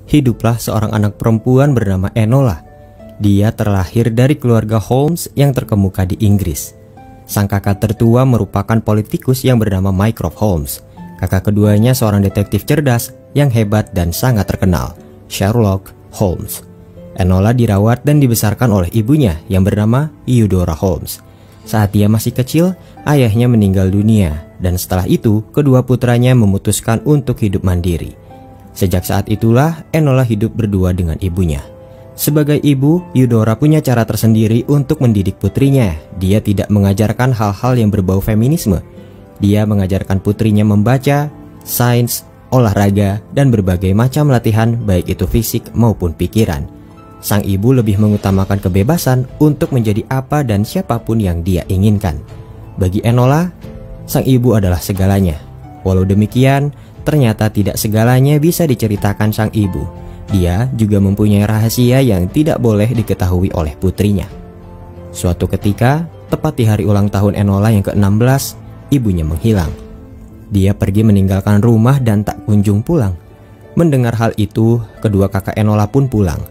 hiduplah seorang anak perempuan bernama Enola. Dia terlahir dari keluarga Holmes yang terkemuka di Inggris. Sang kakak tertua merupakan politikus yang bernama Mycroft Holmes. Kakak keduanya seorang detektif cerdas yang hebat dan sangat terkenal, Sherlock Holmes. Enola dirawat dan dibesarkan oleh ibunya yang bernama Eudora Holmes. Saat dia masih kecil, ayahnya meninggal dunia dan setelah itu kedua putranya memutuskan untuk hidup mandiri. Sejak saat itulah Enola hidup berdua dengan ibunya. Sebagai ibu, Eudora punya cara tersendiri untuk mendidik putrinya. Dia tidak mengajarkan hal-hal yang berbau feminisme. Dia mengajarkan putrinya membaca, sains, olahraga, dan berbagai macam latihan baik itu fisik maupun pikiran. Sang ibu lebih mengutamakan kebebasan untuk menjadi apa dan siapapun yang dia inginkan. Bagi Enola, sang ibu adalah segalanya. Walau demikian, ternyata tidak segalanya bisa diceritakan sang ibu. Dia juga mempunyai rahasia yang tidak boleh diketahui oleh putrinya. Suatu ketika, tepat di hari ulang tahun Enola yang ke-16, ibunya menghilang. Dia pergi meninggalkan rumah dan tak kunjung pulang. Mendengar hal itu, kedua kakak Enola pun pulang.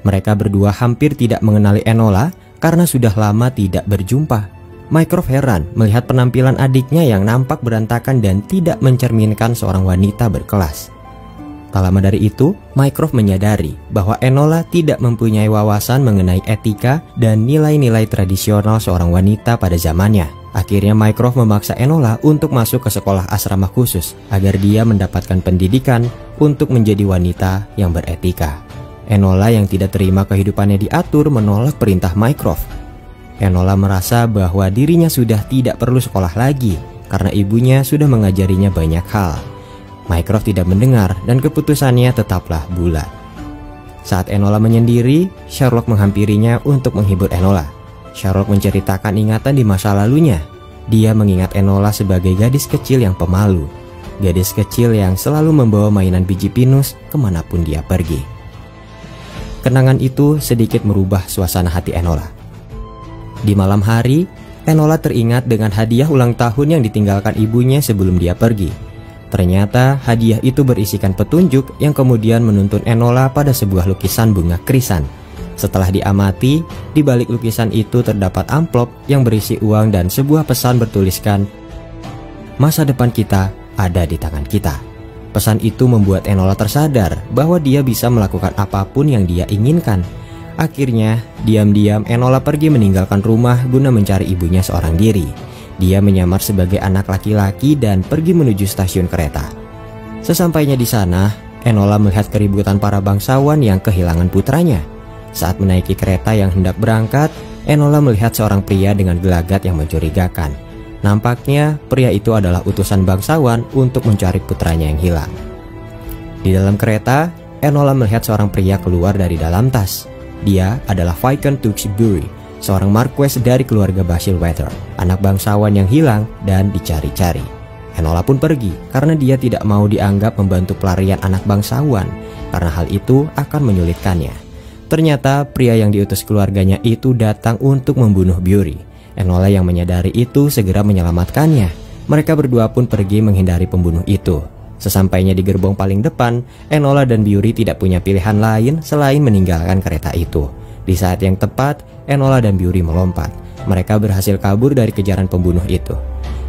Mereka berdua hampir tidak mengenali Enola karena sudah lama tidak berjumpa. Mycroft heran melihat penampilan adiknya yang nampak berantakan dan tidak mencerminkan seorang wanita berkelas. Tak lama dari itu, Mycroft menyadari bahwa Enola tidak mempunyai wawasan mengenai etika dan nilai-nilai tradisional seorang wanita pada zamannya. Akhirnya Mycroft memaksa Enola untuk masuk ke sekolah asrama khusus agar dia mendapatkan pendidikan untuk menjadi wanita yang beretika. Enola yang tidak terima kehidupannya diatur menolak perintah Mycroft. Enola merasa bahwa dirinya sudah tidak perlu sekolah lagi karena ibunya sudah mengajarinya banyak hal. Mycroft tidak mendengar dan keputusannya tetaplah bulat. Saat Enola menyendiri, Sherlock menghampirinya untuk menghibur Enola. Sherlock menceritakan ingatan di masa lalunya. Dia mengingat Enola sebagai gadis kecil yang pemalu. Gadis kecil yang selalu membawa mainan biji pinus kemanapun dia pergi. Kenangan itu sedikit merubah suasana hati Enola. Di malam hari, Enola teringat dengan hadiah ulang tahun yang ditinggalkan ibunya sebelum dia pergi. Ternyata hadiah itu berisikan petunjuk yang kemudian menuntun Enola pada sebuah lukisan bunga krisan. Setelah diamati, di balik lukisan itu terdapat amplop yang berisi uang dan sebuah pesan bertuliskan, "Masa depan kita ada di tangan kita." Pesan itu membuat Enola tersadar bahwa dia bisa melakukan apapun yang dia inginkan. Akhirnya, diam-diam Enola pergi meninggalkan rumah guna mencari ibunya seorang diri. Dia menyamar sebagai anak laki-laki dan pergi menuju stasiun kereta. Sesampainya di sana, Enola melihat keributan para bangsawan yang kehilangan putranya. Saat menaiki kereta yang hendak berangkat, Enola melihat seorang pria dengan gelagat yang mencurigakan. Nampaknya pria itu adalah utusan bangsawan untuk mencari putranya yang hilang. Di dalam kereta, Enola melihat seorang pria keluar dari dalam tas. Dia adalah Viscount Tewkesbury, seorang marquess dari keluarga Basilweather, anak bangsawan yang hilang dan dicari-cari. Enola pun pergi karena dia tidak mau dianggap membantu pelarian anak bangsawan, karena hal itu akan menyulitkannya. Ternyata pria yang diutus keluarganya itu datang untuk membunuh Bury. Enola yang menyadari itu segera menyelamatkannya. Mereka berdua pun pergi menghindari pembunuh itu. Sesampainya di gerbong paling depan, Enola dan Bury tidak punya pilihan lain selain meninggalkan kereta itu. Di saat yang tepat, Enola dan Bury melompat. Mereka berhasil kabur dari kejaran pembunuh itu.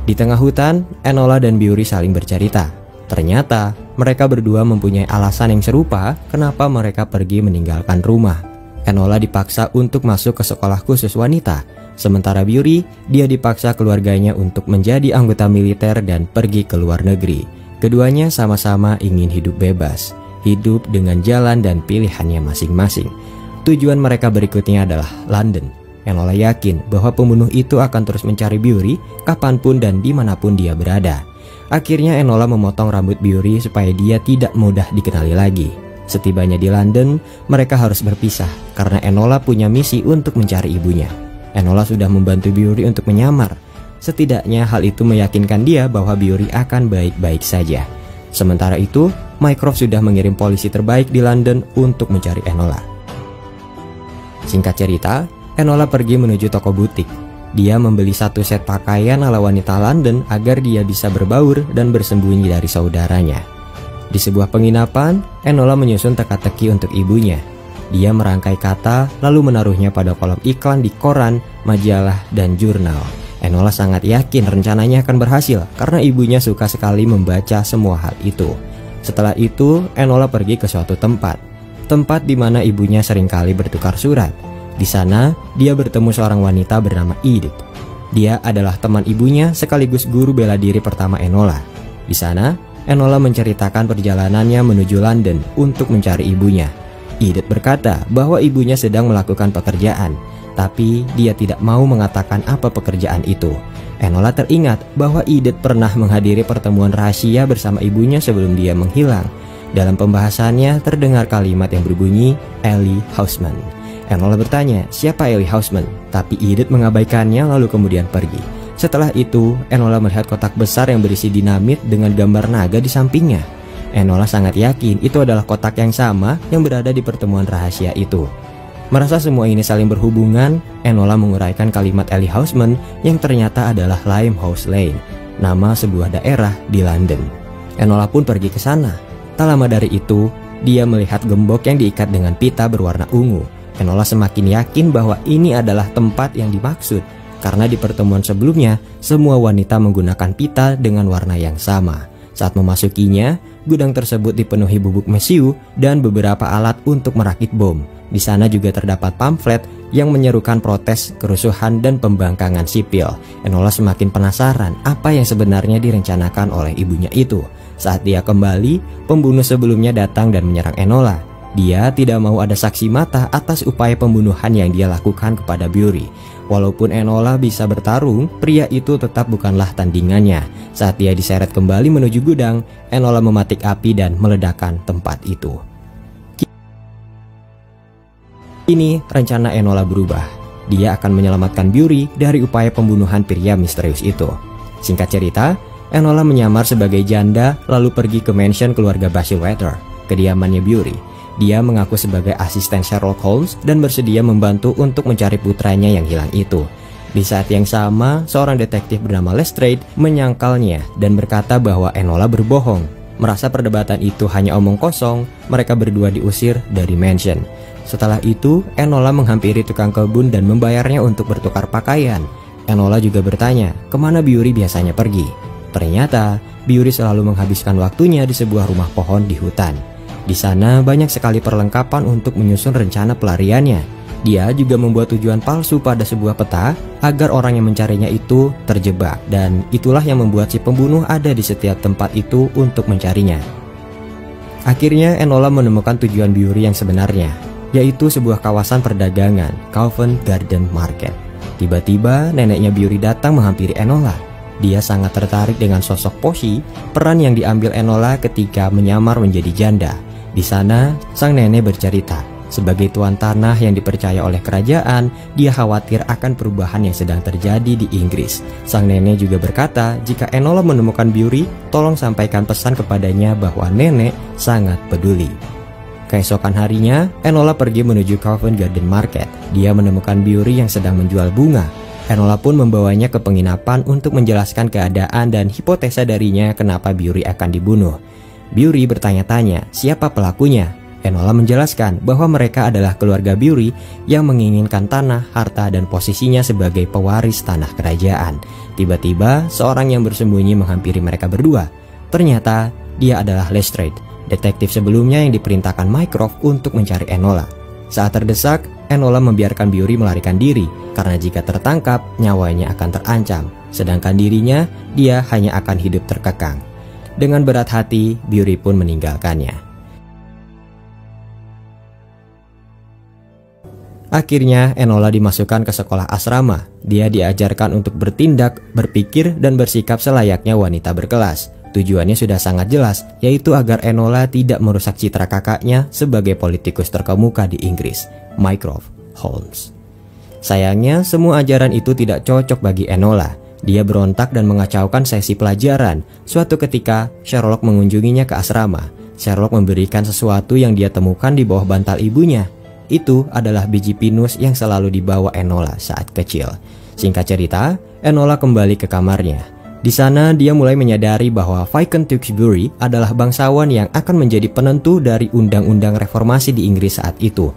Di tengah hutan, Enola dan Bury saling bercerita. Ternyata, mereka berdua mempunyai alasan yang serupa kenapa mereka pergi meninggalkan rumah. Enola dipaksa untuk masuk ke sekolah khusus wanita. Sementara Bury, dia dipaksa keluarganya untuk menjadi anggota militer dan pergi ke luar negeri. Keduanya sama-sama ingin hidup bebas, hidup dengan jalan dan pilihannya masing-masing. Tujuan mereka berikutnya adalah London. Enola yakin bahwa pembunuh itu akan terus mencari Bury kapanpun dan dimanapun dia berada. Akhirnya Enola memotong rambut Bury supaya dia tidak mudah dikenali lagi. Setibanya di London, mereka harus berpisah karena Enola punya misi untuk mencari ibunya. Enola sudah membantu Bury untuk menyamar. Setidaknya hal itu meyakinkan dia bahwa Bury akan baik-baik saja. Sementara itu, Mycroft sudah mengirim polisi terbaik di London untuk mencari Enola. Singkat cerita, Enola pergi menuju toko butik. Dia membeli satu set pakaian ala wanita London agar dia bisa berbaur dan bersembunyi dari saudaranya. Di sebuah penginapan, Enola menyusun teka-teki untuk ibunya. Dia merangkai kata lalu menaruhnya pada kolom iklan di koran, majalah, dan jurnal. Enola sangat yakin rencananya akan berhasil karena ibunya suka sekali membaca semua hal itu. Setelah itu, Enola pergi ke suatu tempat di mana ibunya seringkali bertukar surat. Di sana, dia bertemu seorang wanita bernama Edith. Dia adalah teman ibunya sekaligus guru bela diri pertama Enola. Di sana, Enola menceritakan perjalanannya menuju London untuk mencari ibunya. Edith berkata bahwa ibunya sedang melakukan pekerjaan, tapi dia tidak mau mengatakan apa pekerjaan itu. Enola teringat bahwa Edith pernah menghadiri pertemuan rahasia bersama ibunya sebelum dia menghilang. Dalam pembahasannya terdengar kalimat yang berbunyi Ellie Houseman. Enola bertanya siapa Ellie Houseman, tapi Edith mengabaikannya lalu kemudian pergi. Setelah itu, Enola melihat kotak besar yang berisi dinamit dengan gambar naga di sampingnya. Enola sangat yakin itu adalah kotak yang sama yang berada di pertemuan rahasia itu. Merasa semua ini saling berhubungan, Enola menguraikan kalimat Ellie Houseman yang ternyata adalah Limehouse Lane, nama sebuah daerah di London. Enola pun pergi ke sana. Tak lama dari itu, dia melihat gembok yang diikat dengan pita berwarna ungu. Enola semakin yakin bahwa ini adalah tempat yang dimaksud, karena di pertemuan sebelumnya, semua wanita menggunakan pita dengan warna yang sama. Saat memasukinya, gudang tersebut dipenuhi bubuk mesiu dan beberapa alat untuk merakit bom. Di sana juga terdapat pamflet yang menyerukan protes, kerusuhan, dan pembangkangan sipil. Enola semakin penasaran apa yang sebenarnya direncanakan oleh ibunya itu. Saat dia kembali, pembunuh sebelumnya datang dan menyerang Enola. Dia tidak mau ada saksi mata atas upaya pembunuhan yang dia lakukan kepada Bury. Walaupun Enola bisa bertarung, pria itu tetap bukanlah tandingannya. Saat dia diseret kembali menuju gudang, Enola mematik api dan meledakkan tempat itu. Kini rencana Enola berubah. Dia akan menyelamatkan Bury dari upaya pembunuhan pria misterius itu. Singkat cerita, Enola menyamar sebagai janda lalu pergi ke mansion keluarga Bayswater, kediamannya Bury. Dia mengaku sebagai asisten Sherlock Holmes dan bersedia membantu untuk mencari putranya yang hilang itu. Di saat yang sama, seorang detektif bernama Lestrade menyangkalnya dan berkata bahwa Enola berbohong. Merasa perdebatan itu hanya omong kosong, mereka berdua diusir dari mansion. Setelah itu, Enola menghampiri tukang kebun dan membayarnya untuk bertukar pakaian. Enola juga bertanya, kemana Bury biasanya pergi? Ternyata, Bury selalu menghabiskan waktunya di sebuah rumah pohon di hutan. Di sana banyak sekali perlengkapan untuk menyusun rencana pelariannya. Dia juga membuat tujuan palsu pada sebuah peta agar orang yang mencarinya itu terjebak, dan itulah yang membuat si pembunuh ada di setiap tempat itu untuk mencarinya. Akhirnya Enola menemukan tujuan Bury yang sebenarnya, yaitu sebuah kawasan perdagangan, Covent Garden Market. Tiba-tiba neneknya Bury datang menghampiri Enola. Dia sangat tertarik dengan sosok Posy, peran yang diambil Enola ketika menyamar menjadi janda. Di sana, sang nenek bercerita, sebagai tuan tanah yang dipercaya oleh kerajaan, dia khawatir akan perubahan yang sedang terjadi di Inggris. Sang nenek juga berkata, jika Enola menemukan Bury, tolong sampaikan pesan kepadanya bahwa nenek sangat peduli. Keesokan harinya, Enola pergi menuju Covent Garden Market. Dia menemukan Bury yang sedang menjual bunga. Enola pun membawanya ke penginapan untuk menjelaskan keadaan dan hipotesa darinya kenapa Bury akan dibunuh. Bury bertanya-tanya siapa pelakunya. Enola menjelaskan bahwa mereka adalah keluarga Bury yang menginginkan tanah, harta, dan posisinya sebagai pewaris tanah kerajaan. Tiba-tiba seorang yang bersembunyi menghampiri mereka berdua. Ternyata dia adalah Lestrade, detektif sebelumnya yang diperintahkan Mycroft untuk mencari Enola. Saat terdesak, Enola membiarkan Bury melarikan diri karena jika tertangkap nyawanya akan terancam, sedangkan dirinya dia hanya akan hidup terkekang. Dengan berat hati, Bury pun meninggalkannya. Akhirnya Enola dimasukkan ke sekolah asrama. Dia diajarkan untuk bertindak, berpikir, dan bersikap selayaknya wanita berkelas. Tujuannya sudah sangat jelas, yaitu agar Enola tidak merusak citra kakaknya sebagai politikus terkemuka di Inggris, Mycroft Holmes. Sayangnya, semua ajaran itu tidak cocok bagi Enola. Dia berontak dan mengacaukan sesi pelajaran. Suatu ketika, Sherlock mengunjunginya ke asrama. Sherlock memberikan sesuatu yang dia temukan di bawah bantal ibunya. Itu adalah biji pinus yang selalu dibawa Enola saat kecil. Singkat cerita, Enola kembali ke kamarnya. Di sana dia mulai menyadari bahwa Viscount Tewkesbury adalah bangsawan yang akan menjadi penentu dari undang-undang reformasi di Inggris saat itu.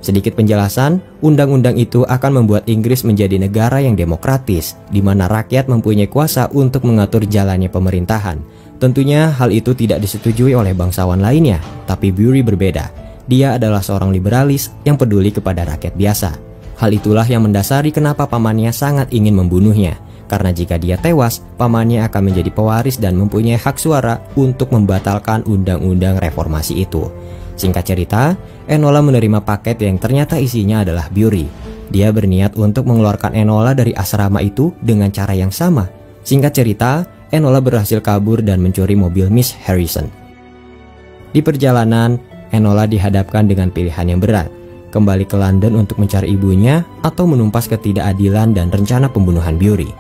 Sedikit penjelasan, undang-undang itu akan membuat Inggris menjadi negara yang demokratis, di mana rakyat mempunyai kuasa untuk mengatur jalannya pemerintahan. Tentunya hal itu tidak disetujui oleh bangsawan lainnya, tapi Bury berbeda. Dia adalah seorang liberalis yang peduli kepada rakyat biasa. Hal itulah yang mendasari kenapa pamannya sangat ingin membunuhnya. Karena jika dia tewas, pamannya akan menjadi pewaris dan mempunyai hak suara untuk membatalkan undang-undang reformasi itu. Singkat cerita, Enola menerima paket yang ternyata isinya adalah Bury. Dia berniat untuk mengeluarkan Enola dari asrama itu dengan cara yang sama. Singkat cerita, Enola berhasil kabur dan mencuri mobil Miss Harrison. Di perjalanan, Enola dihadapkan dengan pilihan yang berat. Kembali ke London untuk mencari ibunya atau menumpas ketidakadilan dan rencana pembunuhan Bury.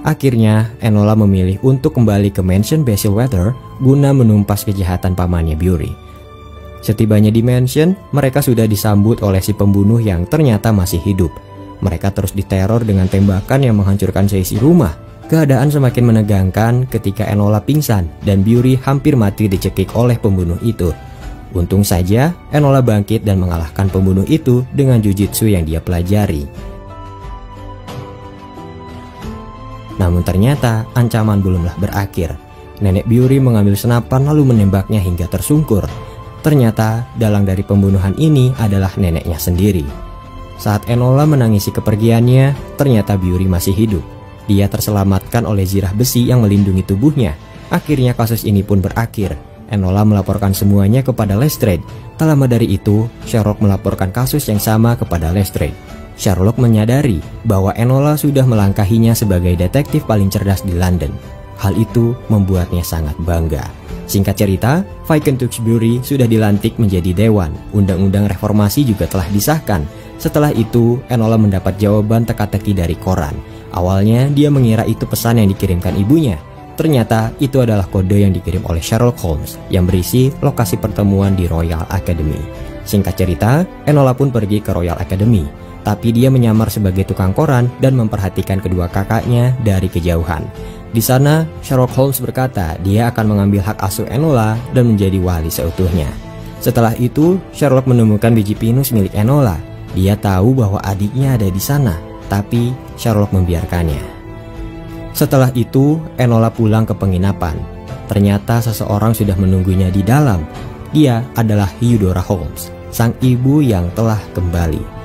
Akhirnya, Enola memilih untuk kembali ke mansion Bayswater guna menumpas kejahatan pamannya Bury. Setibanya di mansion, mereka sudah disambut oleh si pembunuh yang ternyata masih hidup. Mereka terus diteror dengan tembakan yang menghancurkan seisi rumah. Keadaan semakin menegangkan ketika Enola pingsan dan Bury hampir mati dicekik oleh pembunuh itu. Untung saja, Enola bangkit dan mengalahkan pembunuh itu dengan jujitsu yang dia pelajari. Namun ternyata ancaman belumlah berakhir. Nenek Bury mengambil senapan lalu menembaknya hingga tersungkur. Ternyata dalang dari pembunuhan ini adalah neneknya sendiri. Saat Enola menangisi kepergiannya, ternyata Bury masih hidup. Dia terselamatkan oleh zirah besi yang melindungi tubuhnya. Akhirnya kasus ini pun berakhir. Enola melaporkan semuanya kepada Lestrade. Tak lama dari itu, Sherlock melaporkan kasus yang sama kepada Lestrade. Sherlock menyadari bahwa Enola sudah melangkahinya sebagai detektif paling cerdas di London. Hal itu membuatnya sangat bangga. Singkat cerita, Viscount Tewkesbury sudah dilantik menjadi dewan. Undang-undang reformasi juga telah disahkan. Setelah itu, Enola mendapat jawaban teka-teki dari koran. Awalnya, dia mengira itu pesan yang dikirimkan ibunya. Ternyata, itu adalah kode yang dikirim oleh Sherlock Holmes yang berisi lokasi pertemuan di Royal Academy. Singkat cerita, Enola pun pergi ke Royal Academy. Tapi dia menyamar sebagai tukang koran dan memperhatikan kedua kakaknya dari kejauhan. Di sana, Sherlock Holmes berkata dia akan mengambil hak asuh Enola dan menjadi wali seutuhnya. Setelah itu, Sherlock menemukan biji pinus milik Enola. Dia tahu bahwa adiknya ada di sana, tapi Sherlock membiarkannya. Setelah itu, Enola pulang ke penginapan. Ternyata seseorang sudah menunggunya di dalam. Dia adalah Eudora Holmes, sang ibu yang telah kembali.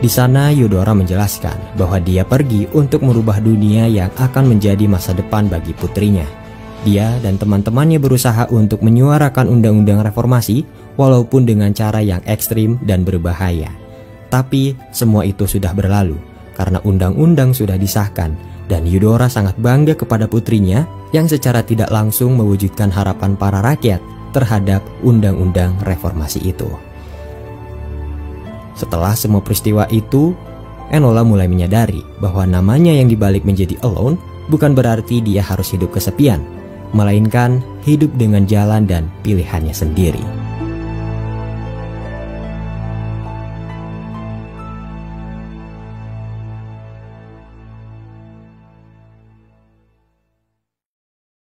Di sana Eudora menjelaskan bahwa dia pergi untuk merubah dunia yang akan menjadi masa depan bagi putrinya. Dia dan teman-temannya berusaha untuk menyuarakan undang-undang reformasi walaupun dengan cara yang ekstrim dan berbahaya. Tapi semua itu sudah berlalu karena undang-undang sudah disahkan dan Eudora sangat bangga kepada putrinya yang secara tidak langsung mewujudkan harapan para rakyat terhadap undang-undang reformasi itu. Setelah semua peristiwa itu, Enola mulai menyadari bahwa namanya yang dibalik menjadi alone bukan berarti dia harus hidup kesepian, melainkan hidup dengan jalan dan pilihannya sendiri.